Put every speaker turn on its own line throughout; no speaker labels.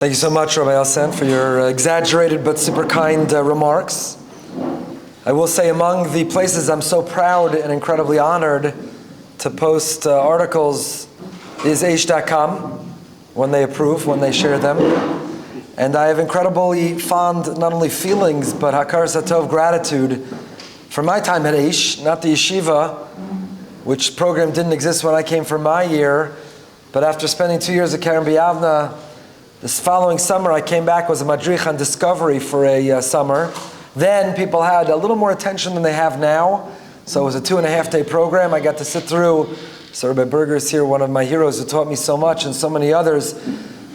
Thank you so much, Rabbi Alsen, for your exaggerated but super kind remarks. I will say among the places I'm so proud and incredibly honored to post articles is Aish.com, when they approve, when they share them. And I have incredibly fond, not only feelings, but hakar satov, gratitude for my time at Aish, not the Yeshiva, which program didn't exist when I came for my year, but after spending 2 years at Karen B'Yavna, this following summer I came back, was a madrich on discovery for a summer. Then people had a little more attention than they have now, so it was a 2.5-day program. I got to sit through, so Rabbi Berger is here, one of my heroes who taught me so much, and so many others.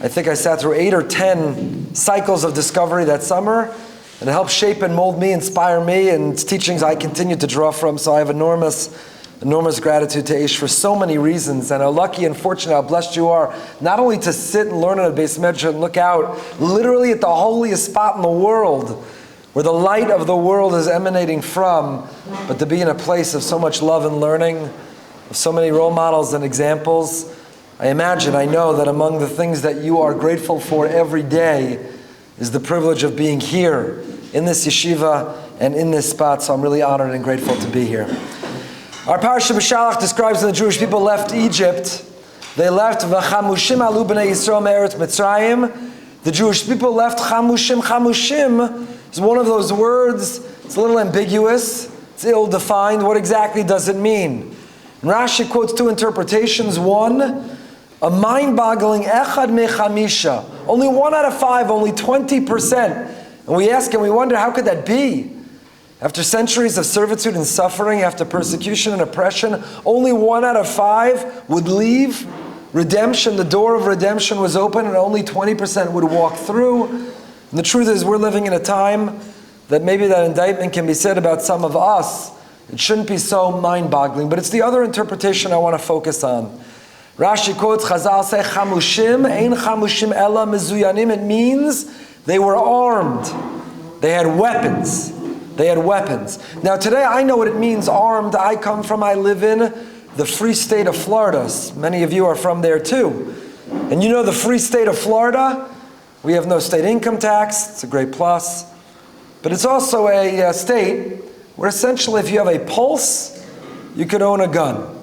I think I sat through 8 or 10 cycles of discovery that summer, and it helped shape and mold me, inspire me, and it's teachings I continue to draw from, so I have enormous gratitude to Aish for so many reasons, and how lucky and fortunate, how blessed you are, not only to sit and learn at a Beis Medrash and look out literally at the holiest spot in the world, where the light of the world is emanating from, but to be in a place of so much love and learning, of so many role models and examples. I know that among the things that you are grateful for every day is the privilege of being here, in this yeshiva, and in this spot, so I'm really honored and grateful to be here. Our parasha B'Shalach describes when the Jewish people left Egypt. They left v'chamushim alu b'nei Yisrael me'eretz Mitzrayim. The Jewish people left chamushim. Chamushim is one of those words. It's a little ambiguous. It's ill-defined. What exactly does it mean? And Rashi quotes 2 interpretations. One, a mind-boggling echad mechamisha. Only 1 out of 5, only 20%. And we ask and we wonder, how could that be? After centuries of servitude and suffering, after persecution and oppression, only 1 out of 5 would leave. Redemption, the door of redemption was open, and only 20% would walk through. And the truth is, we're living in a time that maybe that indictment can be said about some of us. It shouldn't be so mind-boggling, but it's the other interpretation I want to focus on. Rashi quotes, Chazal say, chamushim, ein chamushim ela mezuyanim. It means they were armed. They had weapons. They had weapons. Now today I know what it means, armed. I live in the free state of Florida. Many of you are from there too. And you know the free state of Florida? We have no state income tax. It's a great plus. But it's also a state where essentially if you have a pulse, you could own a gun.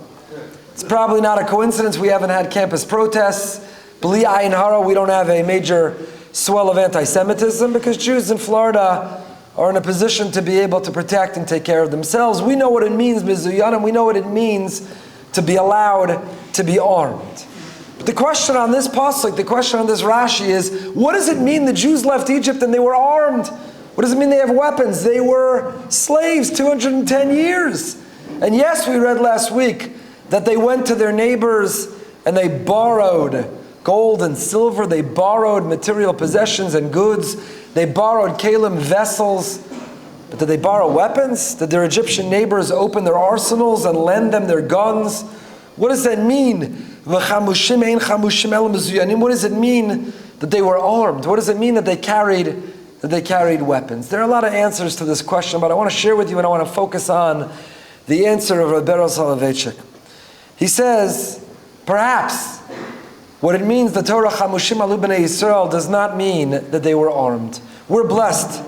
It's probably not a coincidence we haven't had campus protests. B'li ayin hara, we don't have a major swell of anti-Semitism because Jews in Florida are in a position to be able to protect and take care of themselves. We know what it means, mizuyanim. We know what it means to be allowed to be armed. But the question on this pasuk, the question on this Rashi is, what does it mean the Jews left Egypt and they were armed? What does it mean they have weapons? They were slaves 210 years. And yes, we read last week that they went to their neighbors and they borrowed gold and silver. They borrowed material possessions and goods. They borrowed kalim, vessels, but did they borrow weapons? Did their Egyptian neighbors open their arsenals and lend them their guns? What does that mean? What does it mean that they were armed? What does it mean that they carried weapons? There are a lot of answers to this question, but I want to share with you and I want to focus on the answer of Rabbi Soloveitchik. He says, perhaps what it means, the Torah chamushim alu b'nei Yisrael, does not mean that they were armed. We're blessed.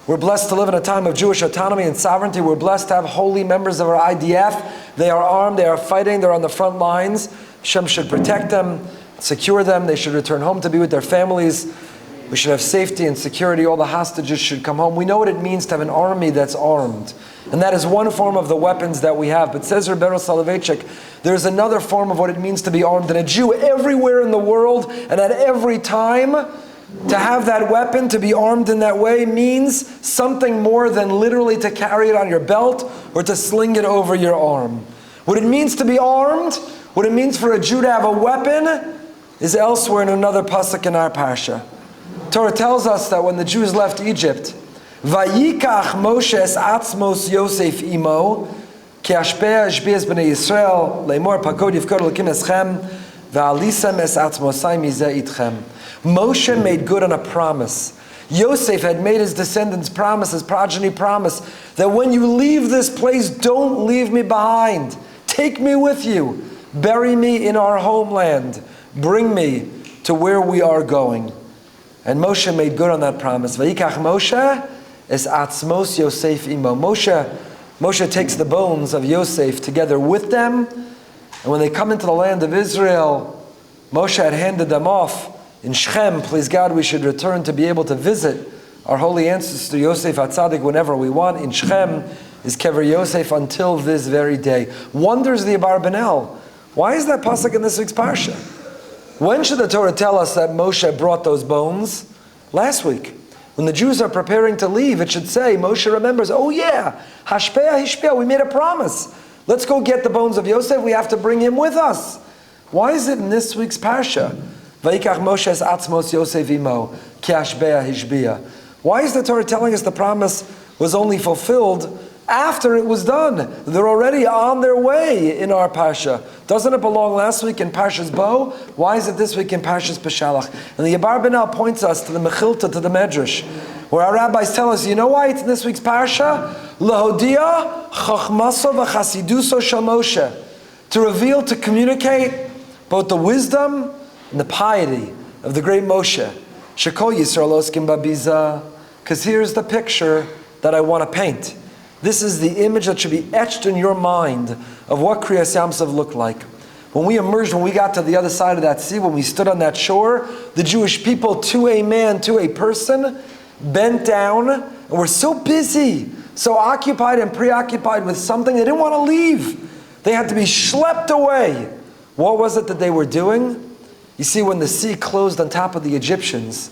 We're blessed to live in a time of Jewish autonomy and sovereignty. We're blessed to have holy members of our IDF. They are armed, they are fighting, they're on the front lines. Hashem should protect them, secure them. They should return home to be with their families. We should have safety and security. All the hostages should come home. We know what it means to have an army that's armed. And that is one form of the weapons that we have. But says Rabbi Soloveitchik, there's another form of what it means to be armed. And a Jew everywhere in the world and at every time, to have that weapon, to be armed in that way, means something more than literally to carry it on your belt or to sling it over your arm. What it means to be armed, what it means for a Jew to have a weapon, is elsewhere in another pasuk in our parsha. Torah tells us that when the Jews left Egypt, Vayikach Moshe es atzmos Yosef imo, ki ashpeh ashbias b'nei Yisrael, leimor pakod yivkod elokim eschem, va'alisem es atzmosai mizeh itchem. Moshe made good on a promise. Yosef had made his descendants promise, his progeny promise, that when you leave this place, don't leave me behind. Take me with you. Bury me in our homeland. Bring me to where we are going. And Moshe made good on that promise. Vayikach Moshe es atzmos Yosef imo. Moshe takes the bones of Yosef together with them. And when they come into the land of Israel, Moshe had handed them off in Shechem. Please God, we should return to be able to visit our holy ancestor Yosef HaTzadik whenever we want. In Shechem is Kever Yosef until this very day. Wonders the Abarbanel. Why is that pasuk in this week's parsha? When should the Torah tell us that Moshe brought those bones? Last week. When the Jews are preparing to leave, it should say, Moshe remembers, oh yeah, Hashpeah Hishpeah, we made a promise. Let's go get the bones of Yosef, we have to bring him with us. Why is it in this week's parsha? Vayikach Moshe es atzmos Yosef imo, ki Hashpeah Hishpeah. Why is the Torah telling us the promise was only fulfilled after it was done? They're already on their way in our Parsha. Doesn't it belong last week in Parshas Bo? Why is it this week in Parshas Peshalach? And the Abarbanel points us to the Mechilta, to the Medrash, where our rabbis tell us, you know why it's in this week's Parsha? Lahodia chachmaso v'chasiduso shel Moshe. To reveal, to communicate both the wisdom and the piety of the great Moshe. Shekol Yisrael oskim babiza. Because here's the picture that I want to paint. This is the image that should be etched in your mind of what Kriyas Yamsov looked like. When we emerged, when we got to the other side of that sea, when we stood on that shore, the Jewish people, to a man, to a person, bent down and were so busy, so occupied and preoccupied with something they didn't want to leave. They had to be schlepped away. What was it that they were doing? You see, when the sea closed on top of the Egyptians,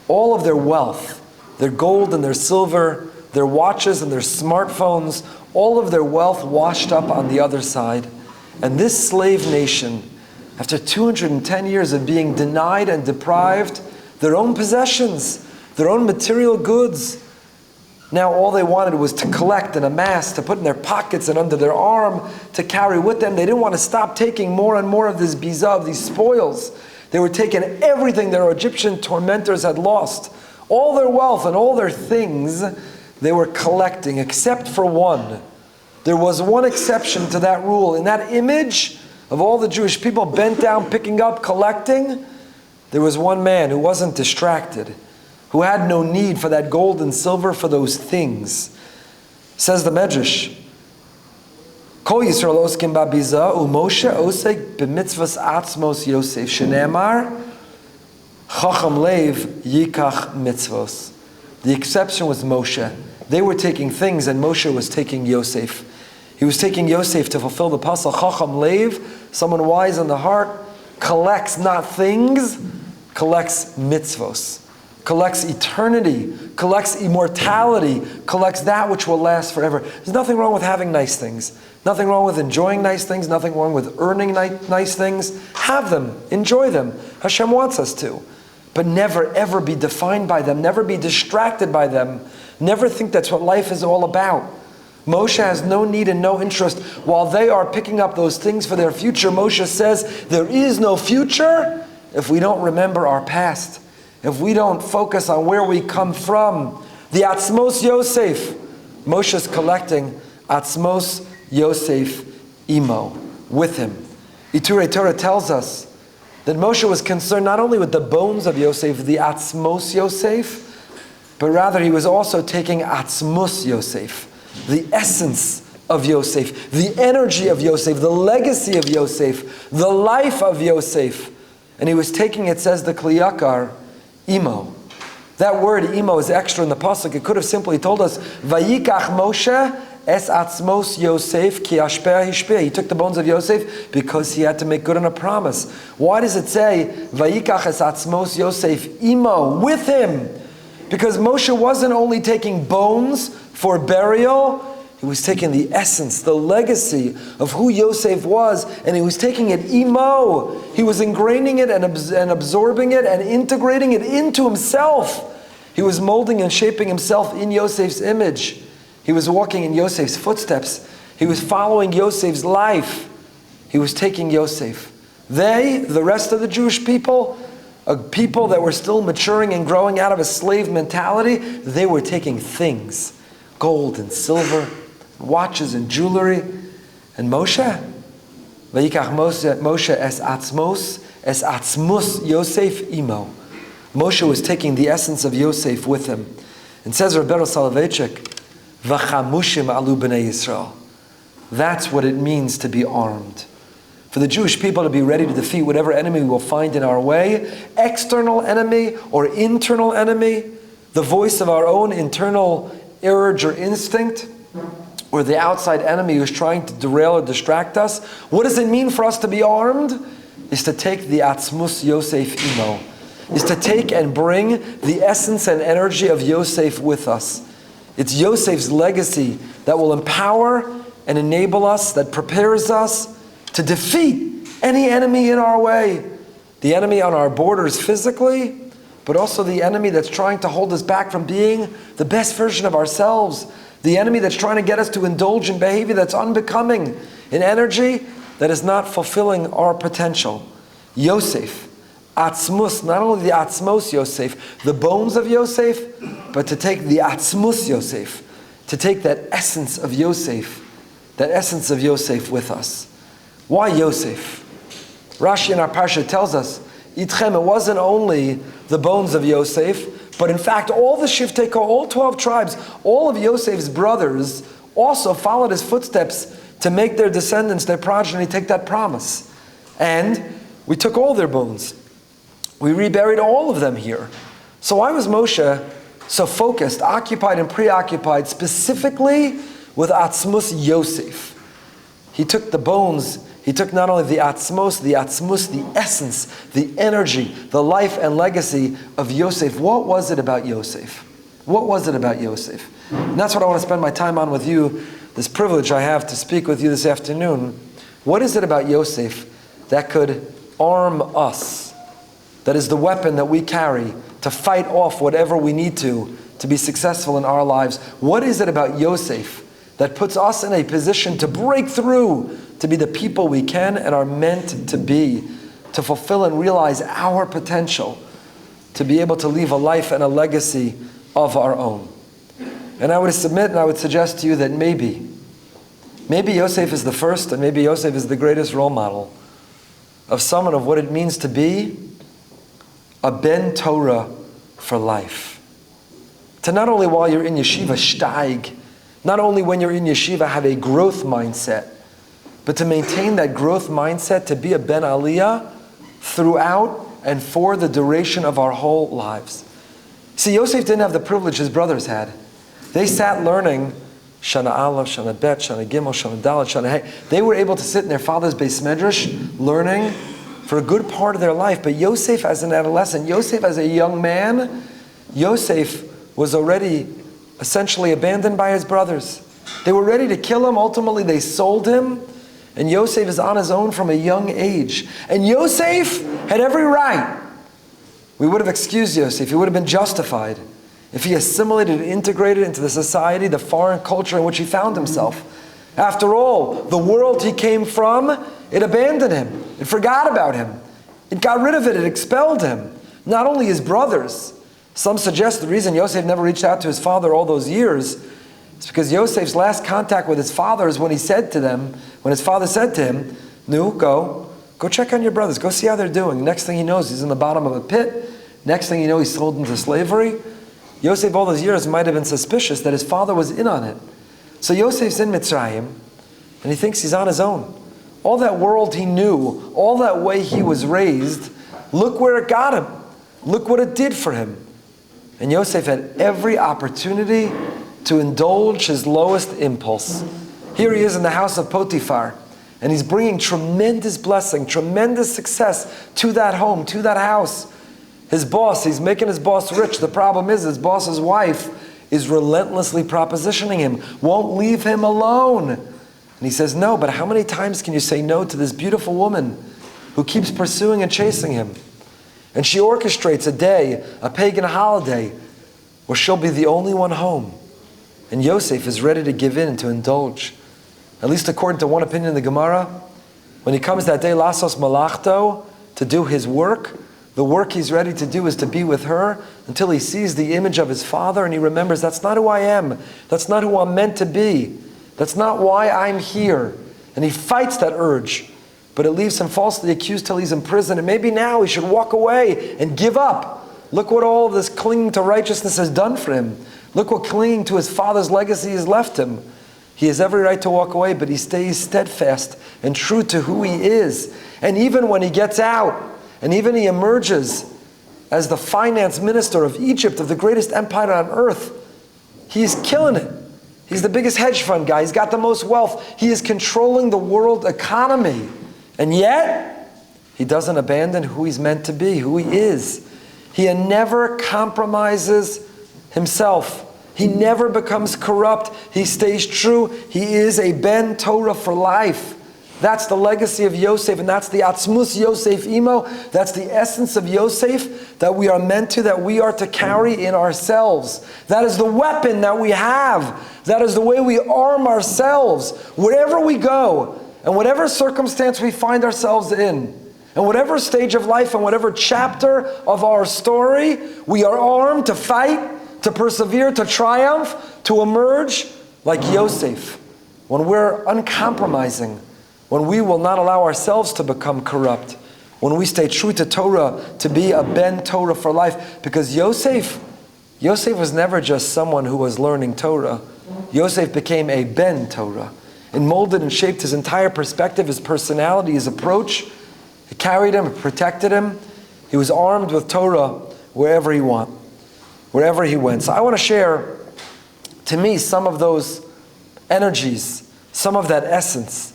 all of their wealth, their gold and their silver, their watches and their smartphones, all of their wealth washed up on the other side. And this slave nation, after 210 years of being denied and deprived their own possessions, their own material goods, now all they wanted was to collect and amass, to put in their pockets and under their arm, to carry with them. They didn't want to stop taking more and more of this bizah, of these spoils. They were taking everything their Egyptian tormentors had lost. All their wealth and all their things they were collecting, except for one. There was one exception to that rule. In that image of all the Jewish people bent down, picking up, collecting, there was one man who wasn't distracted, who had no need for that gold and silver, for those things. Says the Medrash, Kol Yisrael oskim babiza u'Moshe osek b'mitzvahs atzmos Yosef shenemar chacham leiv yikach mitzvos. The exception was Moshe. They were taking things and Moshe was taking Yosef. He was taking Yosef to fulfill the pasuk, Chacham Leiv, someone wise in the heart, collects not things, collects mitzvos, collects eternity, collects immortality, collects that which will last forever. There's nothing wrong with having nice things. Nothing wrong with enjoying nice things. Nothing wrong with earning nice things. Have them. Enjoy them. Hashem wants us to. But never ever be defined by them. Never be distracted by them. Never think that's what life is all about. Moshe has no need and no interest. While they are picking up those things for their future, Moshe says there is no future if we don't remember our past. If we don't focus on where we come from. The Atzmos Yosef. Moshe's collecting Atzmos Yosef imo, with him. Iturei Torah tells us that Moshe was concerned not only with the bones of Yosef, the Atzmos Yosef, but rather he was also taking Atzmos Yosef, the essence of Yosef, the energy of Yosef, the legacy of Yosef, the life of Yosef. And he was taking, it says the Kli Yakar, imo. That word imo is extra in the pasuk. It could have simply told us, Vayikach Moshe es atzmos Yosef ki hashpeah hishpeah. He took the bones of Yosef because he had to make good on a promise. Why does it say, Vayikach es atzmos Yosef imo, with him? Because Moshe wasn't only taking bones for burial, he was taking the essence, the legacy of who Yosef was, and he was taking it imo. He was ingraining it and absorbing it and integrating it into himself. He was molding and shaping himself in Yosef's image. He was walking in Yosef's footsteps. He was following Yosef's life. He was taking Yosef. They, the rest of the Jewish people, a people that were still maturing and growing out of a slave mentality, they were taking things, gold and silver, watches and jewelry. And Moshe, Vayikach Moshe es atzmos Yosef imo. Moshe was taking the essence of Yosef with him. And says Rabbi Soloveitchik, V'chamushim alu b'nei Yisrael. That's what it means to be armed. For the Jewish people to be ready to defeat whatever enemy we will find in our way, external enemy or internal enemy, the voice of our own internal urge or instinct, or the outside enemy who's trying to derail or distract us. What does it mean for us to be armed? Is to take the atzmus Yosef imo, is to take and bring the essence and energy of Yosef with us. It's Yosef's legacy that will empower and enable us, that prepares us to defeat any enemy in our way. The enemy on our borders physically, but also the enemy that's trying to hold us back from being the best version of ourselves. The enemy that's trying to get us to indulge in behavior that's unbecoming, in energy that is not fulfilling our potential. Yosef, atzmus, not only the atzmos Yosef, the bones of Yosef, but to take the atzmus Yosef, to take that essence of Yosef with us. Why Yosef? Rashi in our parsha tells us, Itchem, it wasn't only the bones of Yosef, but in fact all the Shiftei Kol, all 12 tribes, all of Yosef's brothers also followed his footsteps to make their descendants, their progeny, take that promise. And we took all their bones. We reburied all of them here. So why was Moshe so focused, occupied and preoccupied specifically with Atzmus Yosef? He took the bones, he took not only the Atzmos, the essence, the energy, the life and legacy of Yosef. What was it about Yosef? What was it about Yosef? And that's what I want to spend my time on with you, this privilege I have to speak with you this afternoon. What is it about Yosef that could arm us? That is the weapon that we carry to fight off whatever we need to be successful in our lives. What is it about Yosef that puts us in a position to break through, to be the people we can and are meant to be, to fulfill and realize our potential, to be able to leave a life and a legacy of our own? And I would submit and I would suggest to you that maybe Yosef is the first and maybe Yosef is the greatest role model of someone of what it means to be a Ben Torah for life. To not only while you're in yeshiva steig, not only when you're in yeshiva have a growth mindset, but to maintain that growth mindset, to be a Ben Aliyah throughout and for the duration of our whole lives. See, Yosef didn't have the privilege his brothers had. They sat learning Shana Aleph, Shana Bet, Shana Gimel, Shana Dalet, Shana Hey. They were able to sit in their father's Beis Medrash learning for a good part of their life. But Yosef as an adolescent, Yosef as a young man, Yosef was already essentially abandoned by his brothers. They were ready to kill him. Ultimately, they sold him. And Yosef is on his own from a young age. And Yosef had every right. We would have excused Yosef. He would have been justified if he assimilated and integrated into the society, the foreign culture in which he found himself. After all, the world he came from, it abandoned him. It forgot about him. It got rid of it. It expelled him. Not only his brothers. Some suggest the reason Yosef never reached out to his father all those years is because Yosef's last contact with his father is when his father said to him, "No, go check on your brothers. Go see how they're doing." Next thing he knows, he's in the bottom of a pit. Next thing you know, he's sold into slavery. Yosef all those years might have been suspicious that his father was in on it. So Yosef's in Mitzrayim, and he thinks he's on his own. All that world he knew, all that way he was raised, look where it got him. Look what it did for him. And Yosef had every opportunity to indulge his lowest impulse. Here he is in the house of Potiphar, and he's bringing tremendous blessing, tremendous success to that home, to that house. His boss, he's making his boss rich. The problem is his boss's wife is relentlessly propositioning him, won't leave him alone. And he says, no, but how many times can you say no to this beautiful woman who keeps pursuing and chasing him? And she orchestrates a day, a pagan holiday, where she'll be the only one home. And Yosef is ready to give in and to indulge. At least according to one opinion in the Gemara, when he comes that day, lasos malachto, to do his work, the work he's ready to do is to be with her until he sees the image of his father and he remembers, that's not who I am. That's not who I'm meant to be. That's not why I'm here. And he fights that urge. But it leaves him falsely accused till he's in prison. And maybe now he should walk away and give up. Look what all this clinging to righteousness has done for him. Look what clinging to his father's legacy has left him. He has every right to walk away, but he stays steadfast and true to who he is. And even when he gets out, and even he emerges as the finance minister of Egypt, of the greatest empire on earth, he's killing it. He's the biggest hedge fund guy. He's got the most wealth. He is controlling the world economy. And yet, he doesn't abandon who he's meant to be, who he is. He never compromises himself. He never becomes corrupt. He stays true. He is a Ben Torah for life. That's the legacy of Yosef, and that's the Atzmus Yosef Imo. That's the essence of Yosef that we are meant to, that we are to carry in ourselves. That is the weapon that we have. That is the way we arm ourselves. Wherever we go, and whatever circumstance we find ourselves in, and whatever stage of life and whatever chapter of our story, we are armed to fight, to persevere, to triumph, to emerge like Yosef. When we're uncompromising, when we will not allow ourselves to become corrupt, when we stay true to Torah, to be a Ben Torah for life. Because Yosef was never just someone who was learning Torah. Yosef became a Ben Torah. It molded and shaped his entire perspective, his personality, his approach. It carried him, it protected him. He was armed with Torah wherever he went. So I want to share, to me, some of those energies, some of that essence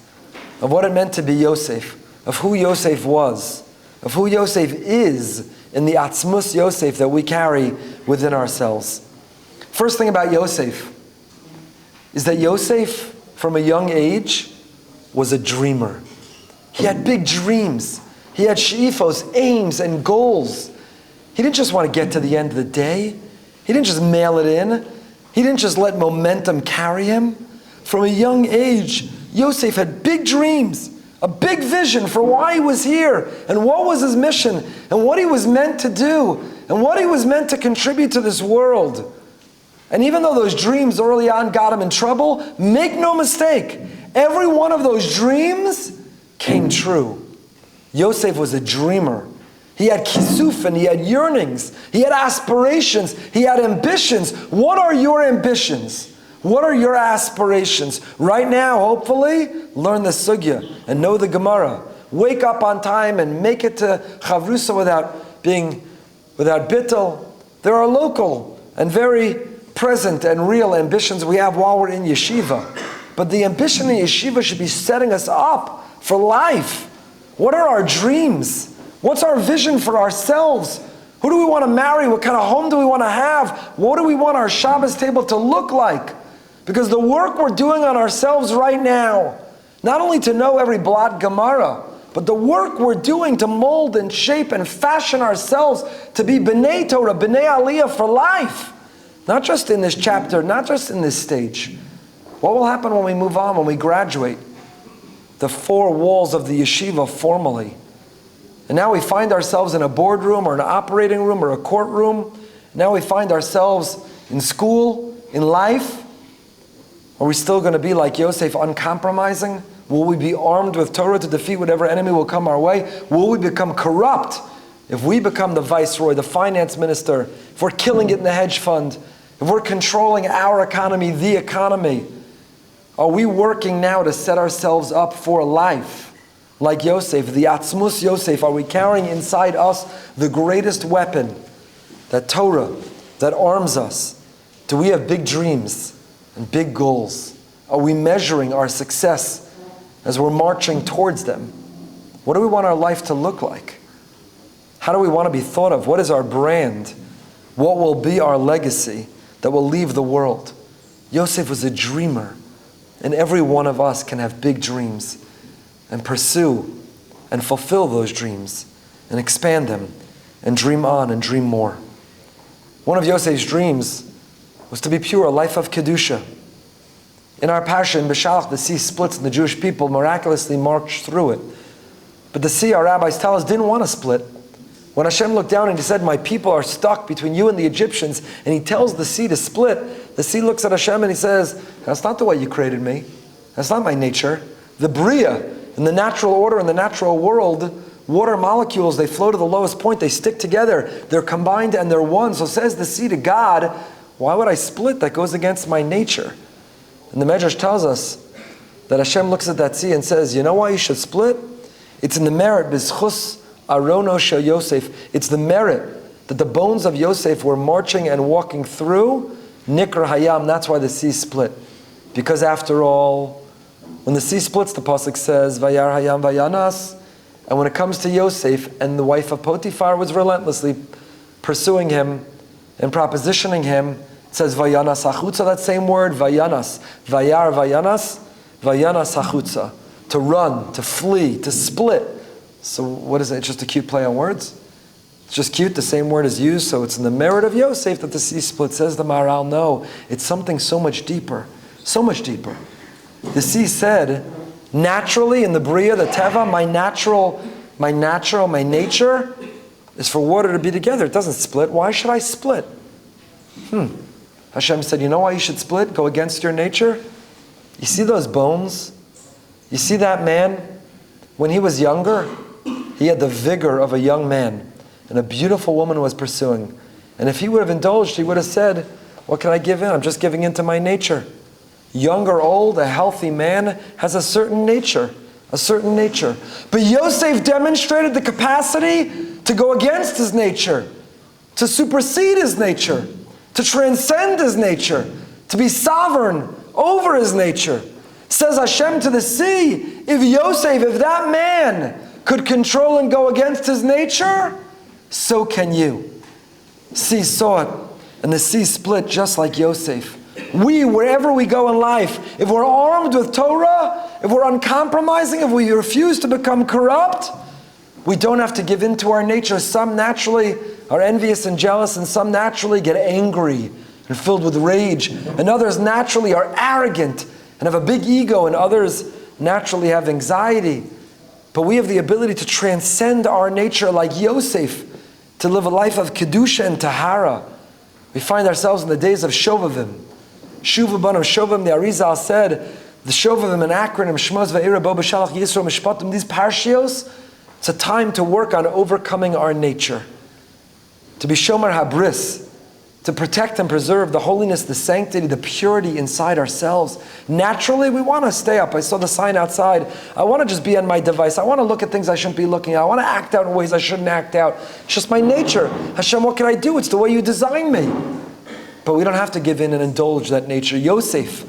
of what it meant to be Yosef, of who Yosef was, of who Yosef is in the Atzmus Yosef that we carry within ourselves. First thing about Yosef is that Yosef, from a young age, was a dreamer. He had big dreams. He had she'ifos, aims, and goals. He didn't just want to get to the end of the day. He didn't just mail it in. He didn't just let momentum carry him. From a young age, Yosef had big dreams, a big vision for why he was here, and what was his mission, and what he was meant to do, and what he was meant to contribute to this world. And even though those dreams early on got him in trouble, make no mistake, every one of those dreams came true. Yosef was a dreamer. He had kisufin, he had yearnings, he had aspirations, he had ambitions. What are your ambitions? What are your aspirations? Right now, hopefully, learn the sugya and know the Gemara. Wake up on time and make it to Chavrusa without bittul. There are local and very present and real ambitions we have while we're in Yeshiva. But the ambition in Yeshiva should be setting us up for life. What are our dreams? What's our vision for ourselves? Who do we want to marry? What kind of home do we want to have? What do we want our Shabbos table to look like? Because the work we're doing on ourselves right now, not only to know every blot Gemara, but the work we're doing to mold and shape and fashion ourselves to be B'nai Torah, B'nai Aliyah for life. Not just in this chapter, not just in this stage. What will happen when we move on, when we graduate? The four walls of the yeshiva formally. And now we find ourselves in a boardroom or an operating room or a courtroom. Now we find ourselves in school, in life. Are we still going to be like Yosef, uncompromising? Will we be armed with Torah to defeat whatever enemy will come our way? Will we become corrupt if we become the viceroy, the finance minister, if we're killing it in the hedge fund, if we're controlling our economy, the economy? Are we working now to set ourselves up for life? Like Yosef, the Atzmus Yosef, are we carrying inside us the greatest weapon, that Torah, that arms us? Do we have big dreams and big goals? Are we measuring our success as we're marching towards them? What do we want our life to look like? How do we want to be thought of? What is our brand? What will be our legacy that will leave the world? Yosef was a dreamer, and every one of us can have big dreams and pursue and fulfill those dreams and expand them and dream on and dream more. One of Yosef's dreams was to be pure, a life of Kedusha. In our parsha in Beshalach, the sea splits and the Jewish people miraculously marched through it. But the sea, our rabbis tell us, didn't want to split. When Hashem looked down and he said, my people are stuck between you and the Egyptians, and he tells the sea to split, the sea looks at Hashem and he says, that's not the way you created me. That's not my nature. The Bria, in the natural order, in the natural world, water molecules, they flow to the lowest point, they stick together, they're combined and they're one. So says the sea to God, why would I split? That goes against my nature. And the Medrash tells us that Hashem looks at that sea and says, you know why you should split? It's in the merit, B'zchus Arono Shel Yosef. It's the merit that the bones of Yosef were marching and walking through Nikr Hayam. That's why the sea split. Because after all, when the sea splits, the pasuk says, Vayar Hayam Vayanas. And when it comes to Yosef, and the wife of Potiphar was relentlessly pursuing him and propositioning him, it says Vayanas Hachutza, that same word, Vayanas. Vayar Vayanas, Vayanas Hachutza. To run, to flee, to split. So what is it? It's just a cute play on words? It's just cute, the same word is used, so it's in the merit of Yosef that the sea split. Says the Maharal, no, it's something so much deeper. So much deeper. The sea said, naturally in the Bria, the Teva, my nature is for water to be together. It doesn't split. Why should I split? Hashem said, you know why you should split? Go against your nature? You see those bones? You see that man? When he was younger, he had the vigor of a young man. And a beautiful woman was pursuing. And if he would have indulged, he would have said, what can I give in? I'm just giving in to my nature. Young or old, a healthy man has a certain nature. A certain nature. But Yosef demonstrated the capacity to go against his nature, to supersede his nature, to transcend his nature, to be sovereign over his nature. Says Hashem to the sea, if that man could control and go against his nature, so can you. Sea saw it, and the sea split just like Yosef. We, wherever we go in life, if we're armed with Torah, if we're uncompromising, if we refuse to become corrupt, we don't have to give in to our nature. Some naturally are envious and jealous, and some naturally get angry and filled with rage, and others naturally are arrogant and have a big ego, and others naturally have anxiety. But we have the ability to transcend our nature like Yosef, to live a life of Kedusha and Tahara. We find ourselves in the days of Shovavim. Shuva Banav Shovim, the Arizal said, the Shovavim, an acronym, Shmos Va'ira Bo B'Shalach Yisro Mishpatim, these parshios, it's a time to work on overcoming our nature. To be Shomer Habris, to protect and preserve the holiness, the sanctity, the purity inside ourselves. Naturally, we want to stay up. I saw the sign outside. I want to just be on my device. I want to look at things I shouldn't be looking at. I want to act out in ways I shouldn't act out. It's just my nature. Hashem, what can I do? It's the way you designed me. But we don't have to give in and indulge that nature. Yosef,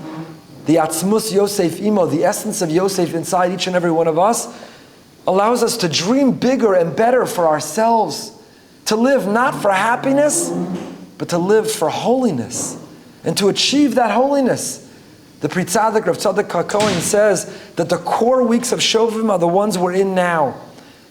the Atzmus Yosef Imo, the essence of Yosef inside each and every one of us, allows us to dream bigger and better for ourselves. To live not for happiness, but to live for holiness. And to achieve that holiness. The Pri Tzadik, Rav Tzadok HaKohen, says that the core weeks of Shovim are the ones we're in now.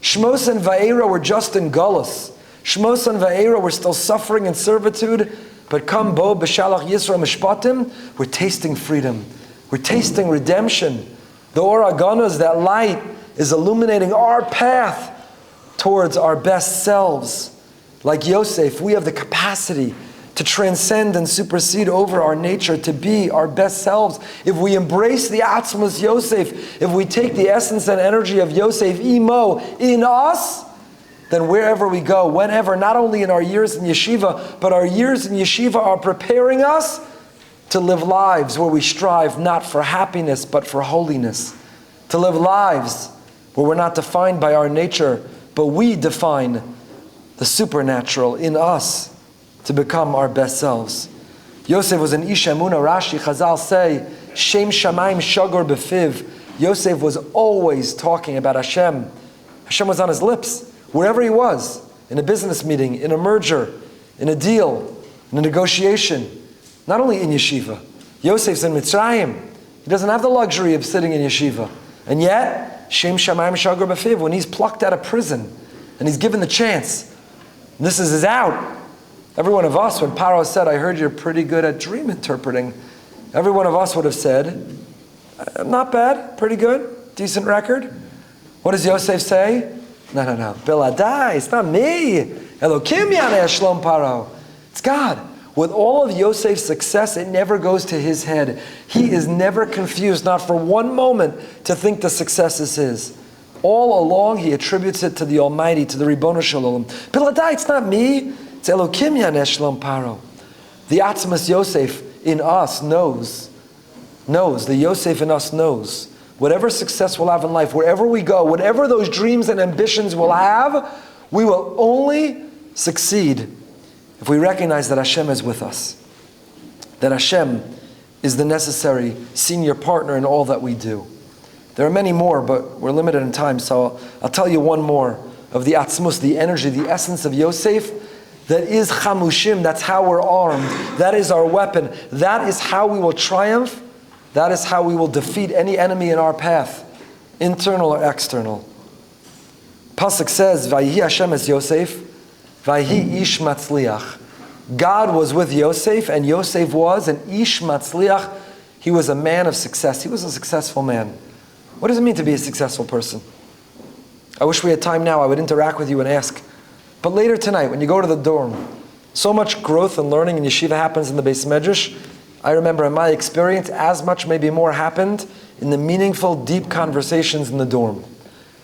Shmos and Va'era were just in Gullus. Shmos and Va'era were still suffering in servitude. But come Bo B'Shalach Yisro Mishpatim, we're tasting freedom. We're tasting redemption. The Or HaGanos, that light, is illuminating our path towards our best selves. Like Yosef, we have the capacity to transcend and supersede over our nature, to be our best selves. If we embrace the Atzmus Yosef, if we take the essence and energy of Yosef Imo in us, then wherever we go, whenever, not only in our years in Yeshiva, but our years in Yeshiva are preparing us to live lives where we strive not for happiness, but for holiness. To live lives where we're not defined by our nature, but we define the supernatural in us to become our best selves. Yosef was an Ish Emunah. Rashi, Chazal say, Shem Shamayim Shagor Befiv. Yosef was always talking about Hashem. Hashem was on his lips. Wherever he was, in a business meeting, in a merger, in a deal, in a negotiation, not only in Yeshiva. Yosef's in Mitzrayim. He doesn't have the luxury of sitting in Yeshiva. And yet, Shem Shamayim Shagor Befiv, when he's plucked out of prison and he's given the chance, this is his out. Every one of us, when Paro said, I heard you're pretty good at dream interpreting, every one of us would have said, not bad, pretty good, decent record. What does Yosef say? No. Biladai, it's not me. Elokim yaneh shlom Paro. It's God. With all of Yosef's success, it never goes to his head. He is never confused, not for one moment, to think the success is his. All along, he attributes it to the Almighty, to the Ribono Shel Olam. Biladai, it's not me. It's Elokim Yanesh Shalom Paro. The Atzmas Yosef in us knows. The Yosef in us knows. Whatever success we'll have in life, wherever we go, whatever those dreams and ambitions we'll have, we will only succeed if we recognize that Hashem is with us. That Hashem is the necessary senior partner in all that we do. There are many more, but we're limited in time, so I'll tell you one more of the atzmus, the energy, the essence of Yosef. That is chamushim, that's how we're armed. That is our weapon. That is how we will triumph. That is how we will defeat any enemy in our path, internal or external. Pasuk says, Vayihi Hashem es Yosef, Vayihi ish matzliach. God was with Yosef, and Yosef was an ish matzliach. He was a man of success. He was a successful man. What does it mean to be a successful person? I wish we had time now. I would interact with you and ask. But later tonight, when you go to the dorm, so much growth and learning in yeshiva happens in the Beis Medrash. I remember in my experience, as much, maybe more, happened in the meaningful, deep conversations in the dorm.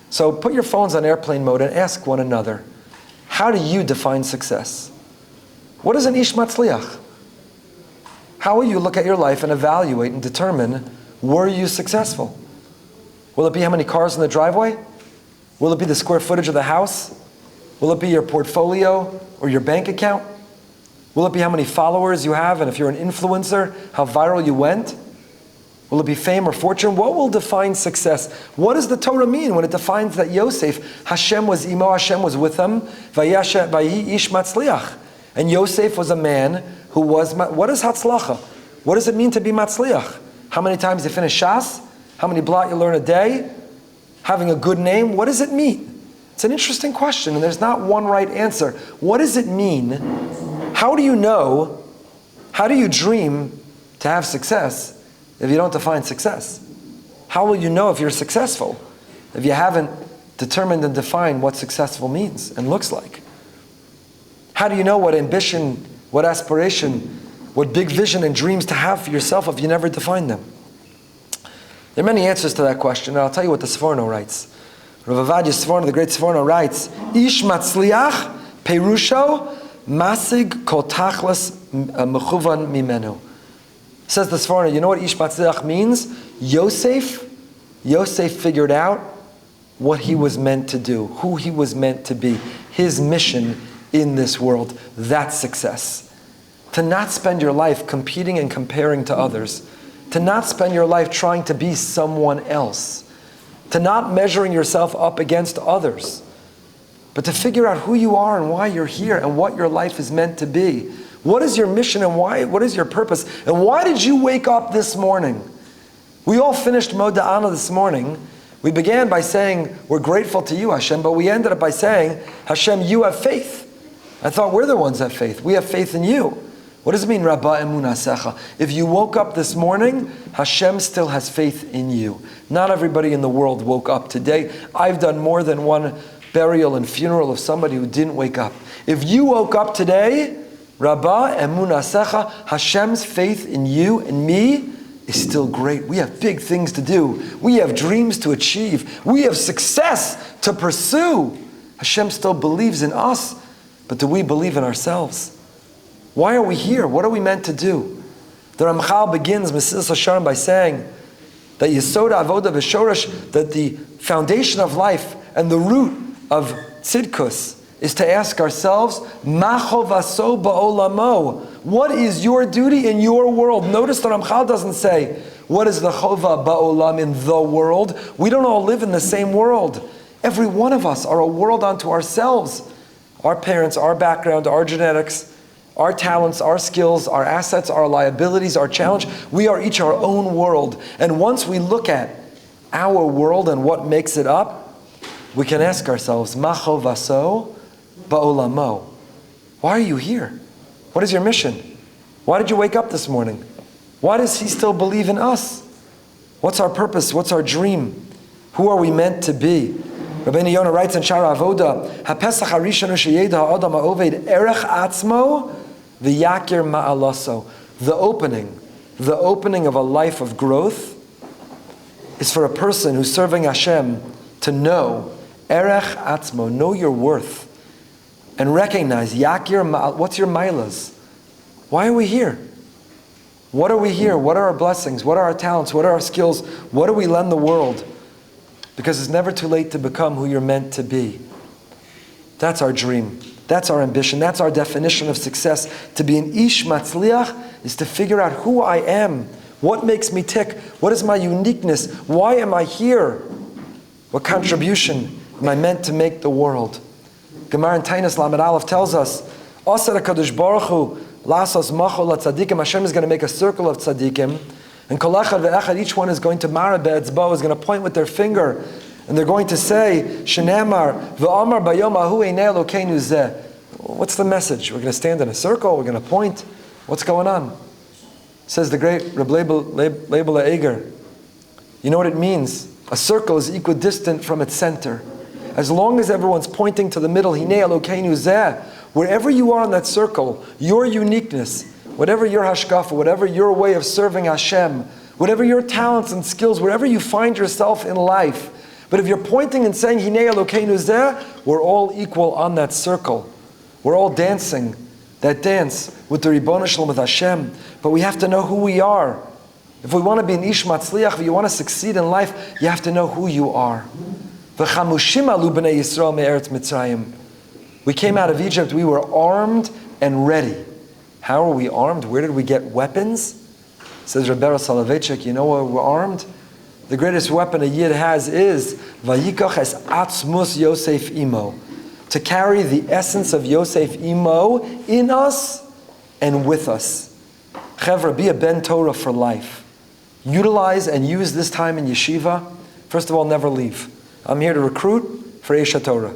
So put your phones on airplane mode and ask one another, how do you define success? What is an ish matzliach? How will you look at your life and evaluate and determine, were you successful? Will it be how many cars in the driveway? Will it be the square footage of the house? Will it be your portfolio or your bank account? Will it be how many followers you have, and if you're an influencer, how viral you went? Will it be fame or fortune? What will define success? What does the Torah mean when it defines that Yosef, Hashem was imo, Hashem was with him, vayi ish matzliach. And Yosef was a man who was, what is hatzlacha? What does it mean to be matzliach? How many times you finish Shas? How many blot you learn a day? Having a good name? What does it mean? It's an interesting question, and there's not one right answer. What does it mean? How do you know, how do you dream to have success if you don't define success? How will you know if you're successful if you haven't determined and defined what successful means and looks like? How do you know what ambition, what aspiration, what big vision and dreams to have for yourself if you never define them? There are many answers to that question, and I'll tell you what the Sforno writes. Rav Avadia Sforno, the great Sforno, writes, Ish matzliach perusho masig kol tachlas mechuvan mimenu. Says the Sforno, you know what Ish matzliach means? Yosef figured out what he was meant to do, who he was meant to be, his mission in this world. That's success. To not spend your life competing and comparing to others. To not spend your life trying to be someone else. To not measuring yourself up against others. But to figure out who you are and why you're here and what your life is meant to be. What is your mission and why? What is your purpose? And why did you wake up this morning? We all finished Moda'ana this morning. We began by saying, we're grateful to you, Hashem, but we ended up by saying, Hashem, you have faith. I thought we're the ones that have faith. We have faith in you. What does it mean, Rabbi Emunasecha? If you woke up this morning, Hashem still has faith in you. Not everybody in the world woke up today. I've done more than one burial and funeral of somebody who didn't wake up. If you woke up today, Rabbi Emunasecha, Hashem's faith in you and me is still great. We have big things to do. We have dreams to achieve. We have success to pursue. Hashem still believes in us, but do we believe in ourselves? Why are we here? What are we meant to do? The Ramchal begins Mesilas Yesharim by saying that Yesod Avoda V'Shoresh, that the foundation of life and the root of Tzidkus is to ask ourselves, Ma chovaso ba'olamo? What is your duty in your world? Notice the Ramchal doesn't say, what is the chova ba'olam in the world? We don't all live in the same world. Every one of us are a world unto ourselves. Our parents, our background, our genetics, our talents, our skills, our assets, our liabilities, our challenge. We are each our own world. And once we look at our world and what makes it up, we can ask ourselves, Ma chovaso ba'olamo? Why are you here? What is your mission? Why did you wake up this morning? Why does he still believe in us? What's our purpose? What's our dream? Who are we meant to be? Rabbeinu Yonah writes in Shara Avoda, HaPesach HaRishon Sheyeda HaAdam HaOved Erech Atzmo V'Yakir Ma'alaso. The opening of a life of growth is for a person who's serving Hashem to know, erech atzmo, know your worth, and recognize, yakir, what's your mailas? Why are we here? What are we here? What are our blessings? What are our talents? What are our skills? What do we lend the world? Because it's never too late to become who you're meant to be. That's our dream. That's our ambition. That's our definition of success. To be an ish matzliach is to figure out who I am. What makes me tick? What is my uniqueness? Why am I here? What contribution am I meant to make the world? Gemara in Tainis Lamed Aleph tells us, Asar HaKadosh Baruch Hu lasos machol tzadikim. Hashem is going to make a circle of tzadikim, and kol echad ve'echad, each one is going to mareh be'etzbo, is going to point with their finger, and they're going to say, Shenamar v'amar bayom ahu einei Elokeinu zeh. What's the message? We're going to stand in a circle. We're going to point. What's going on? Says the great Rabbi Leibel Eger. You know what it means? A circle is equidistant from its center. As long as everyone's pointing to the middle, Hinei Elokeinu zeh, wherever you are in that circle, your uniqueness, whatever your hashkafa, whatever your way of serving Hashem, whatever your talents and skills, wherever you find yourself in life, but if you're pointing and saying Hinei Elokeinu zeh, we're all equal on that circle. We're all dancing that dance with the Ribono Shalom, with Hashem. But we have to know who we are. If we want to be an ish matzliach, if you want to succeed in life, you have to know who you are. V'chamushim alu b'nei Yisrael me'eretz Mitzrayim. We came out of Egypt, we were armed and ready. How are we armed? Where did we get weapons? Says Rabbi Soloveitchik, you know where we're armed? The greatest weapon a Yid has is Vayikach es atzmus Yosef imo. To carry the essence of Yosef imo in us and with us. Chevra, be a ben Torah for life. Utilize and use this time in yeshiva. First of all, never leave. I'm here to recruit for Aish Torah.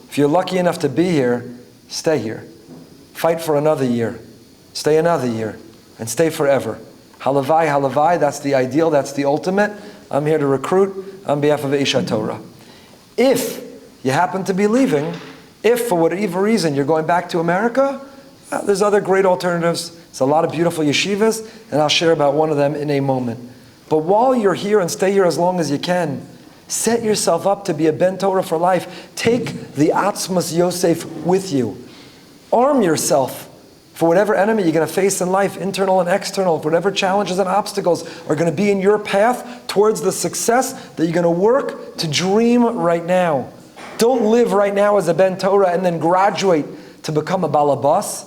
If you're lucky enough to be here, stay here. Fight for another year. Stay another year. And stay forever. Halavai, halavai, that's the ideal, that's the ultimate. I'm here to recruit on behalf of Aish Torah. If you happen to be leaving, if for whatever reason you're going back to America, there's other great alternatives. There's a lot of beautiful yeshivas, and I'll share about one of them in a moment. But while you're here, and stay here as long as you can, set yourself up to be a ben Torah for life. Take the Atzmas Yosef with you. Arm yourself for whatever enemy you're going to face in life, internal and external, whatever challenges and obstacles are going to be in your path towards the success that you're going to work to dream right now. Don't live right now as a ben Torah and then graduate to become a balabas.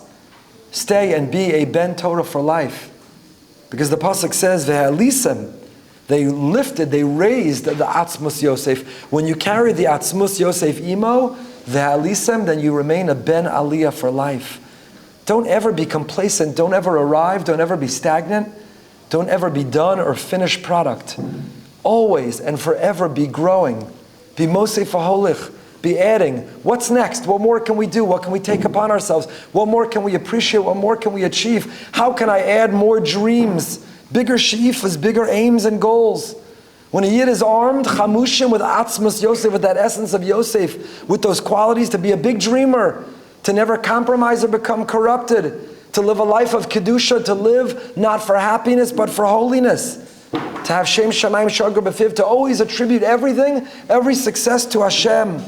Stay and be a ben Torah for life. Because the pasuk says, Ve'alisem, they lifted, they raised the Atzmus Yosef. When you carry the Atzmus Yosef imo, Ve'alisem, then you remain a ben aliyah for life. Don't ever be complacent. Don't ever arrive. Don't ever be stagnant. Don't ever be done or finished product. Always and forever be growing. Be mosei faholich. Be adding. What's next? What more can we do? What can we take upon ourselves? What more can we appreciate? What more can we achieve? How can I add more dreams? Bigger sheifas, bigger aims and goals. When a Yid is armed, chamushim, with Atzmus Yosef, with that essence of Yosef, with those qualities, to be a big dreamer, to never compromise or become corrupted, to live a life of Kedusha, to live not for happiness but for holiness, to have Shem Shamayim Shagar B'fiv, to always attribute everything, every success to Hashem,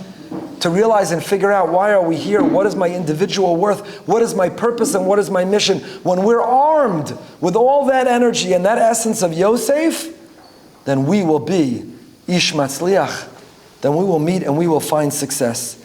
to realize and figure out, why are we here? What is my individual worth? What is my purpose and what is my mission? When we're armed with all that energy and that essence of Yosef, then we will be Ish Matzliach. Then we will meet and we will find success.